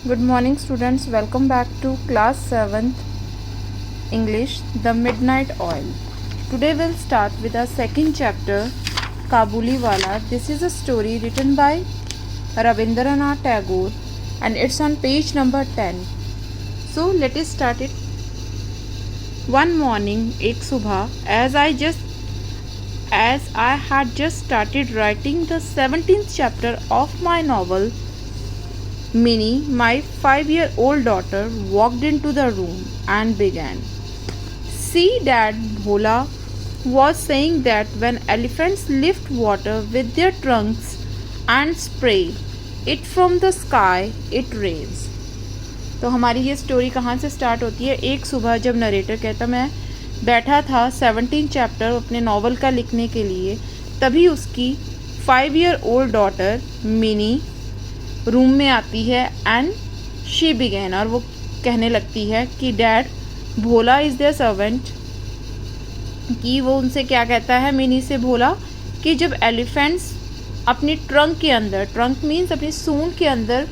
Good morning students, welcome back to class 7th English, The Midnight Oil. Today we'll start with our second chapter, Kabuliwala. This is a story written by Rabindranath Tagore and it's on page number 10. So let us start it. One morning, एक सुबह, as I had just started writing the 17th chapter of my novel, Minnie, my 5-year-old daughter, walked into the room and began. See, Dad, Bhola was saying that when elephants lift water with their trunks and spray it from the sky, it rains. तो हमारी ये story कहाँ से start होती है? एक सुबह जब नरेटर कहता मैं बैठा था 17 चैप्टर अपने नावल का लिखने के लिए, तभी उसकी 5-year-old डॉटर मिनी रूम में आती है एंड शी बिगेन, और वो कहने लगती है कि dad Bhola is there servant, कि वो उनसे क्या कहता है, मिनी से भोला, कि जब एलिफेंट्स अपनी ट्रंक के अंदर, ट्रंक मीन्स अपनी सूंड के अंदर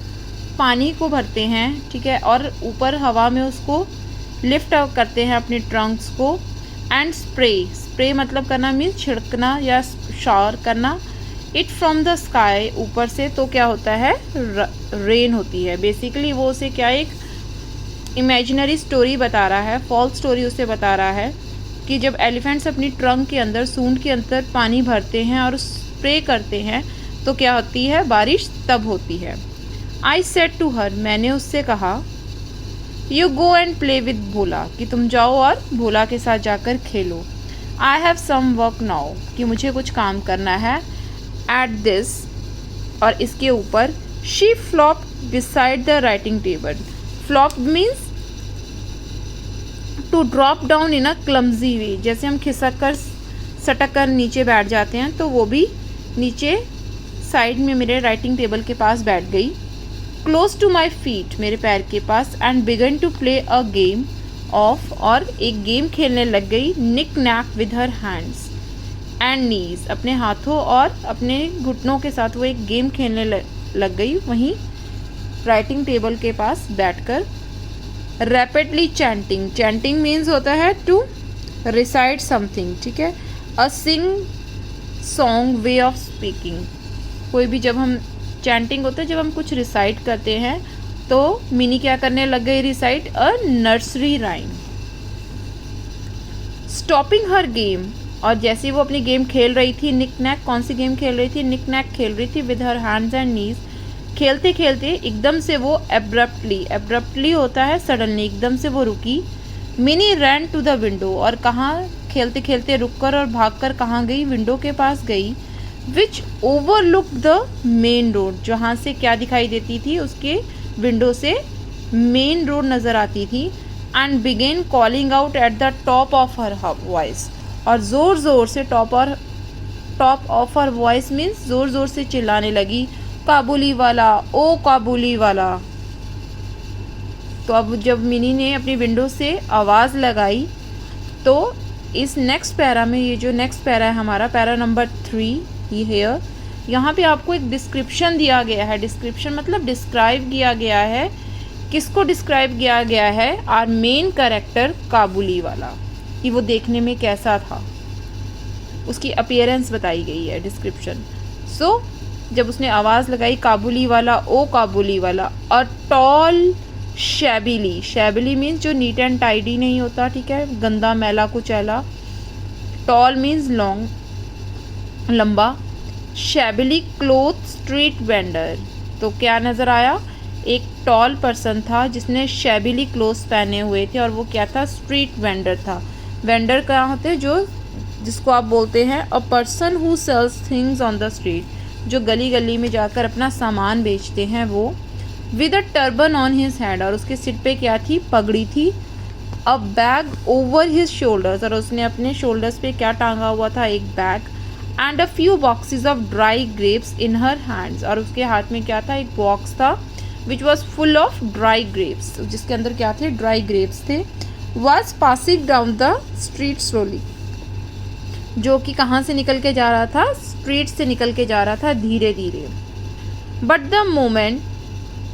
पानी को भरते हैं, ठीक है, और ऊपर हवा में उसको लिफ्ट अप करते हैं अपनी ट्रंक्स को, एंड स्प्रे मतलब करना मीन्स छिड़कना या शावर करना, इट फ्रॉम द स्काई ऊपर से, तो क्या होता है, रेन होती है. बेसिकली वो उसे क्या एक इमेजिनरी स्टोरी बता रहा है, फॉल्स स्टोरी उसे बता रहा है कि जब एलिफेंट्स अपनी ट्रंक के अंदर, सूंड के अंदर पानी भरते हैं और स्प्रे करते हैं तो क्या होती है, बारिश तब होती है. आई सेड टू हर, मैंने उससे कहा, you go and play with Bhola, कि तुम जाओ और भोला के साथ जाकर खेलो. I have some work now, कि मुझे कुछ काम करना है. एट दिस, और इसके ऊपर, she flop beside the writing table. Flop means to drop down in a clumsy way, जैसे हम खिसक कर सटक कर नीचे बैठ जाते हैं, तो वो भी नीचे साइड में मेरे राइटिंग टेबल के पास बैठ गई. क्लोज टू माई फीट, मेरे पैर के पास, and began to play a game of, और एक गेम खेलने लग गई, knick knack with her hands and knees, अपने हाथों और अपने घुटनों के साथ वो एक गेम खेलने लग गई वहीं राइटिंग टेबल के पास बैठकर. रैपिडली चैंटिंग, चैंटिंग मीन्स होता है टू रिसाइट समथिंग, ठीक है, a sing song way of speaking. कोई भी जब हम चैंटिंग होता है, जब हम कुछ रिसाइट करते हैं, तो मिनी क्या करने लग गई, recite a nursery rhyme. Stopping her game, और जैसे वो अपनी गेम खेल रही थी, निक नैक, कौन सी गेम खेल रही थी, निक नैक खेल रही थी विद हर हैंड्स एंड नीज. खेलते खेलते एकदम से वो एब्रप्टली होता है सडनली, एकदम से वो रुकी. Mini ran to the window, और कहाँ खेलते खेलते रुककर और भागकर कहाँ गई, विंडो के पास गई. विच ओवरलुक द मेन रोड, जहाँ से क्या दिखाई देती थी, उसके विंडो से मेन रोड नज़र आती थी. And began calling out at the top of her voice, और ज़ोर ज़ोर से top of her voice means ज़ोर ज़ोर से चिल्लाने लगी, काबुली वाला, ओ काबुली वाला. तो अब जब मिनी ने अपनी विंडो से आवाज़ लगाई, तो इस नेक्स्ट पैरा में, ये जो नेक्स्ट पैरा है हमारा, पैरा नंबर 3, ये यहाँ पे आपको एक डिस्क्रिप्शन दिया गया है. डिस्क्रिप्शन मतलब डिस्क्राइब किया गया है. किसको डिस्क्राइब किया गया है? आर मेन कैरेक्टर काबुली वाला, कि वो देखने में कैसा था, उसकी अपीयरेंस बताई गई है डिस्क्रिप्शन. सो जब उसने आवाज़ लगाई, काबुली वाला, ओ काबुली वाला, और टॉल शैबिली मीन्स जो नीट एंड टाइडी नहीं होता, ठीक है, गंदा मैला कुचैला. टॉल मीन्स लॉन्ग, लंबा. शैबिली क्लोथ स्ट्रीट वेंडर, तो क्या नज़र आया, एक टॉल पर्सन था जिसने शैबिली क्लोथ्स पहने हुए थे, और वो क्या था, स्ट्रीट वेंडर था. वेंडर क्या होते हैं, जो जिसको आप बोलते हैं a person who sells things on the street, जो गली गली में जाकर अपना सामान बेचते हैं वो. With a turban on his head, और उसके सिर पे क्या थी, पगड़ी थी. अ बैग ओवर हिज शोल्डर्स, और उसने अपने शोल्डर्स पे क्या टांगा हुआ था, एक bag. And a few boxes of dry grapes in her hands, और उसके हाथ में क्या था, एक बॉक्स था which was full of dry grapes, जिसके अंदर क्या थे, ड्राई ग्रेप्स थे. Was passing down the street slowly, जो कि कहाँ से निकल के जा रहा था, स्ट्रीट से निकल के जा रहा था धीरे धीरे. बट द मोमेंट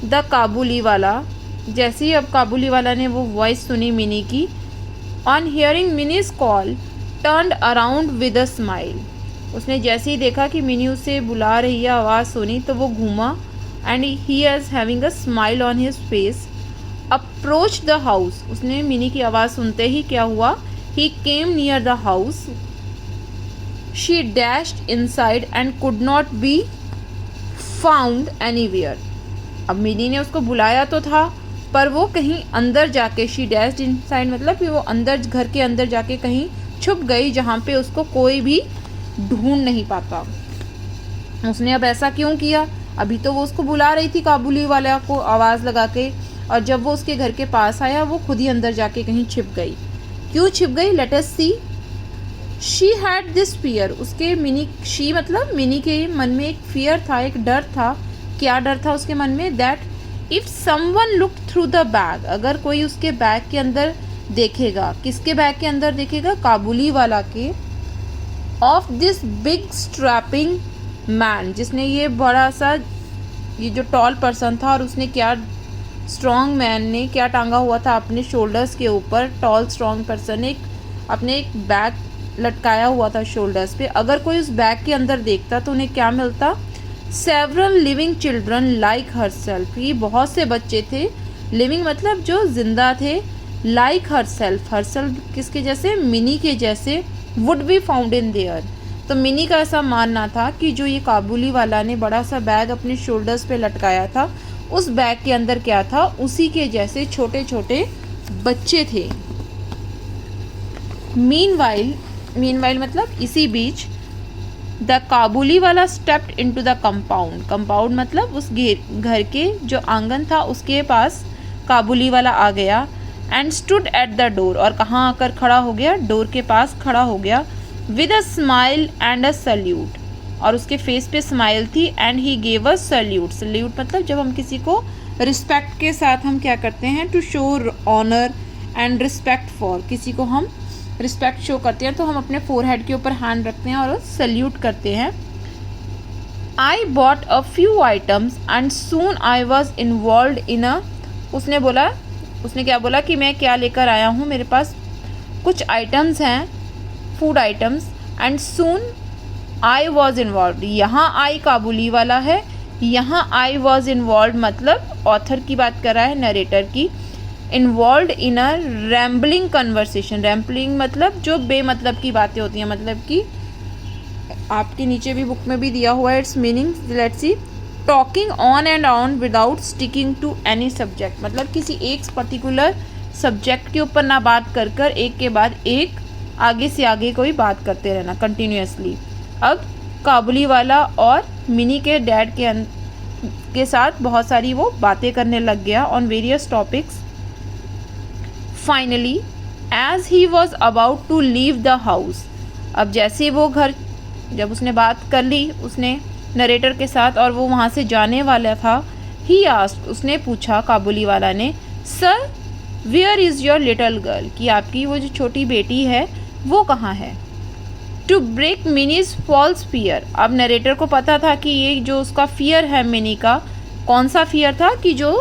द काबुली वाला, जैसे ही अब काबुली वाला ने वो वॉइस सुनी मिनी की, on hearing minis call turned around with a smile, उसने जैसे ही देखा कि मिनी उसे बुला रही है, आवाज़ सुनी तो वो घूमा, and he is having a smile on his face, approach the house, उसने मिनी की आवाज़ सुनते ही क्या हुआ, he came near the house, she dashed inside and could not be found anywhere. अब मिनी ने उसको बुलाया तो था, पर वो कहीं अंदर जाके, शी डैश्ड इनसाइड मतलब कि वो अंदर, घर के अंदर जाके कहीं छुप गई, जहाँ पे उसको कोई भी ढूंढ नहीं पाता। उसने अब ऐसा क्यों किया, अभी तो वो उसको बुला रही थी काबुली वाला को आवाज़ लगा के, और जब वो उसके घर के पास आया वो खुद ही अंदर जाके कहीं छिप गई। क्यों छिप गई, let us see. She had this fear, उसके मिनी, शी मतलब मिनी के मन में एक फियर था, एक डर था। क्या डर था उसके मन में, that if someone look through the bag, अगर कोई उसके बैग के अंदर देखेगा, किसके बैग के अंदर देखेगा, काबुली वाला के, of this big strapping man, जिसने ये बड़ा सा, ये जो टॉल पर्सन था, और उसने क्या, स्ट्रॉन्ग मैन ने क्या टांगा हुआ था अपने शोल्डर्स के ऊपर, टॉल स्ट्रॉन्ग पर्सन ने अपने एक बैग लटकाया हुआ था शोल्डर्स पे। अगर कोई उस बैग के अंदर देखता तो उन्हें क्या मिलता, several living children like herself, ये बहुत से बच्चे थे, लिविंग मतलब जो जिंदा थे, लाइक हरसेल्फ, हरसेल्फ किसके जैसे, मिनी के जैसे, would be found in their. तो मिनी का ऐसा मानना था कि जो ये काबुली वाला ने बड़ा सा बैग अपने शोल्डर्स पे लटकाया था, उस बैग के अंदर क्या था, उसी के जैसे छोटे छोटे बच्चे थे। मीनवाइल मतलब इसी बीच, द काबुली वाला stepped into the compound, compound मतलब उस घर के जो आंगन था उसके पास काबुली वाला आ गया, and stood at the door, और कहाँ आकर खड़ा हो गया, डोर के पास खड़ा हो गया, with a smile and a salute, और उसके फेस पे स्माइल थी, and he gave a salute, salute मतलब जब हम किसी को रिस्पेक्ट के साथ हम क्या करते हैं, to show honour and respect for, किसी को हम रिस्पेक्ट शो करते हैं तो हम अपने फोरहेड के ऊपर हैंड रखते हैं और सल्यूट करते हैं। I bought a few items and soon I was involve in a, उसने क्या बोला कि मैं क्या लेकर आया हूँ, मेरे पास कुछ आइटम्स हैं, food items, and soon I was involve, यहाँ आई काबुली वाला है, यहाँ आई वॉज इन्वॉल्व मतलब ऑथर की बात कर रहा है, नरेटर की, involve in a rambling conversation, rambling मतलब जो बेमतलब की बातें होती हैं, मतलब कि आपके नीचे भी बुक में भी दिया हुआ है its meaning, let's see, talking on and on without sticking to any subject, मतलब किसी एक पर्टिकुलर सब्जेक्ट के ऊपर ना बात कर कर एक के बाद एक आगे से आगे कोई बात करते रहना कंटिन्यूसली। अब काबुली वाला और मिनी के डैड के साथ बहुत सारी वो बातें करने लग गया on various topics. Finally as he was about to leave the house, अब जैसे वो घर, जब उसने बात कर ली उसने नरेटर के साथ और वो वहाँ से जाने वाला था, ही आस्क्ड, उसने पूछा काबुली वाला ने, sir where is your little girl, कि आपकी वो जो छोटी बेटी है वो कहाँ है। To break Mini's false fear, अब नरेटर को पता था कि ये जो उसका फियर है मिनी का, कौन सा फियर था, कि जो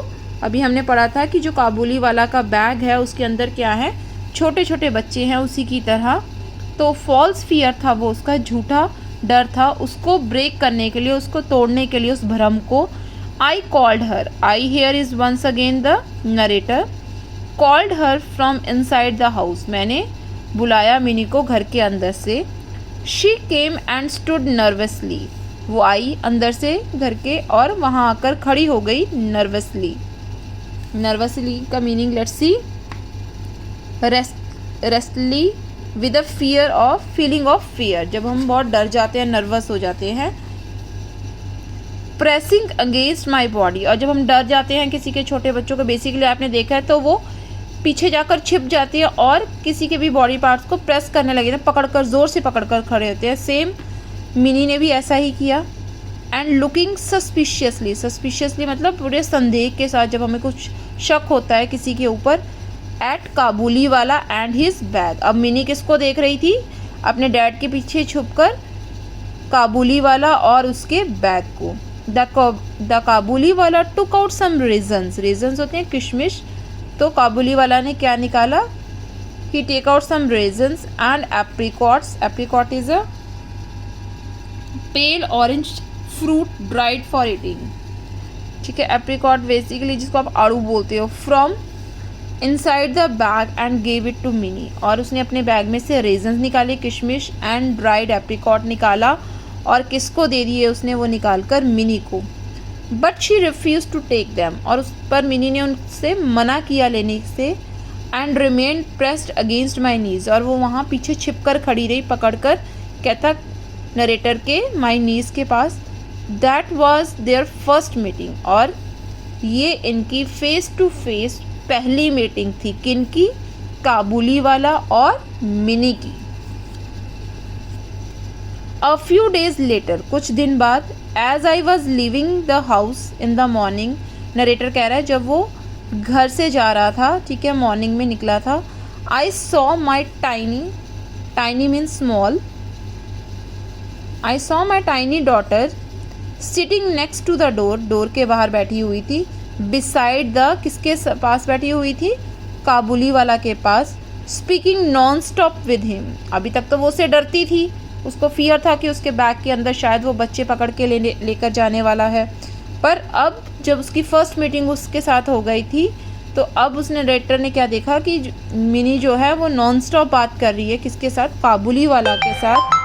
अभी हमने पढ़ा था कि जो काबुली वाला का बैग है उसके अंदर क्या है, छोटे छोटे बच्चे हैं उसी की तरह, तो फॉल्स फियर था वो, उसका झूठा डर था, उसको ब्रेक करने के लिए, उसको तोड़ने के लिए, उस भ्रम को, I called her, I here is once again the narrator, called her from inside the house, मैंने बुलाया मिनी को घर के अंदर से। She came and stood nervously, वो आई अंदर से घर के और वहाँ आकर खड़ी हो गई नर्वसली। नर्वसली का meaning let's see, restlessly with a fear of, feeling of fear, जब हम बहुत डर जाते हैं, नर्वस हो जाते हैं। प्रेसिंग अगेंस्ट माई बॉडी, और जब हम डर जाते हैं किसी के, छोटे बच्चों को बेसिकली आपने देखा है तो वो पीछे जाकर छिप जाती है और किसी के भी बॉडी पार्ट्स को प्रेस करने लगे थे, पकड़कर, ज़ोर से पकड़कर खड़े होते हैं, सेम मिनी ने भी ऐसा ही किया। एंड लुकिंग सस्पिशियसली, सस्पिशियसली मतलब पूरे संदेह के साथ, जब हमें कुछ शक होता है किसी के ऊपर, एट काबुली वाला एंड हिज बैग, अब मिनी किसको देख रही थी, अपने डैड के पीछे छुपकर काबुली वाला और उसके बैग को। द काबुली वाला टुक आउट सम रेजन्स होते हैं किशमिश, तो काबुली वाला ने क्या निकाला, he take out some raisins and apricots, apricot is a pale orange fruit dried for eating, ठीक है, एप्रिकॉट बेसिकली जिसको आप आड़ू बोलते हो, from inside the bag and gave it to Mini, और उसने अपने बैग में से रेजन्स निकाले, किशमिश एंड ड्राइड एप्रिकॉट निकाला, और किसको दे दिए उसने, वो निकाल कर मिनी को। But she refuse to take them, और उस पर मिनी ने उनसे मना किया लेने से, and remain pressed against my knees, और वो वहाँ पीछे छिप कर खड़ी रही पकड़ कर, कहता नरेटर के माई नीज के पास। That was there first meeting, और ये इनकी फेस टू फेस पहली मीटिंग थी, किनकी, काबुली वाला और मिनी की। A few days later, कुछ दिन बाद, as I was leaving the house in the morning, narrator कह रहा है जब वो घर से जा रहा था, ठीक है, मॉर्निंग में निकला था, I saw my tiny means small, I saw my tiny daughter sitting next to the door के बाहर बैठी हुई थी, beside the, किसके पास बैठी हुई थी, काबुली वाला के पास, speaking non-stop with him, अभी तक तो वो उससे डरती थी, उसको फियर था कि उसके बैग के अंदर शायद वो बच्चे पकड़ के लेकर जाने वाला है, पर अब जब उसकी फर्स्ट मीटिंग उसके साथ हो गई थी, तो अब उस नरेटर ने क्या देखा कि मिनी जो है वो नॉन स्टॉप बात कर रही है, किसके साथ, काबुली वाला के साथ।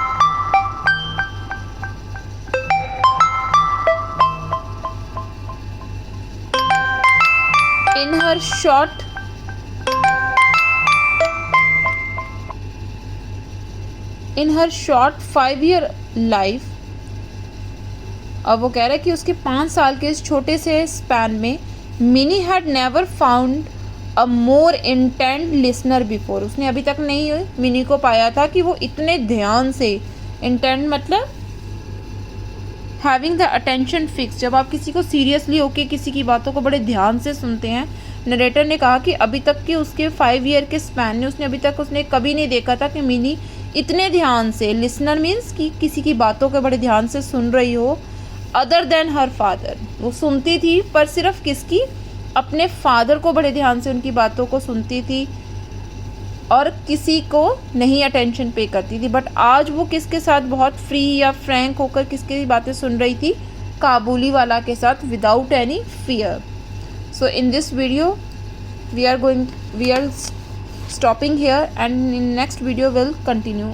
इन हर शॉर्ट 5-year लाइफ, अब वो कह रहा है कि उसके 5 साल के इस छोटे से स्पैन में, mini had never found a more intent listener before, उसने अभी तक नहीं मिनी को पाया था कि वो इतने ध्यान से, इंटेंट मतलब हैविंग द अटेंशन फिक्स, जब आप किसी को सीरियसली होके किसी की बातों को बड़े ध्यान से सुनते हैं। नरेटर ने कहा कि अभी तक के उसके 5 ईयर के स्पैन में उसने अभी तक उसने कभी नहीं देखा था कि मिनी इतने ध्यान से, लिसनर मीन्स कि किसी की बातों को बड़े ध्यान से सुन रही हो, अदर देन हर फादर, वो सुनती थी पर सिर्फ किसकी, अपने फादर को बड़े ध्यान से उनकी बातों को सुनती थी और किसी को नहीं अटेंशन पे करती थी। बट आज वो किसके साथ बहुत फ्री या फ्रैंक होकर किसकी बातें सुन रही थी, काबुली वाला के साथ, without any fear. So in this video we are stopping here, and in next video we'll continue.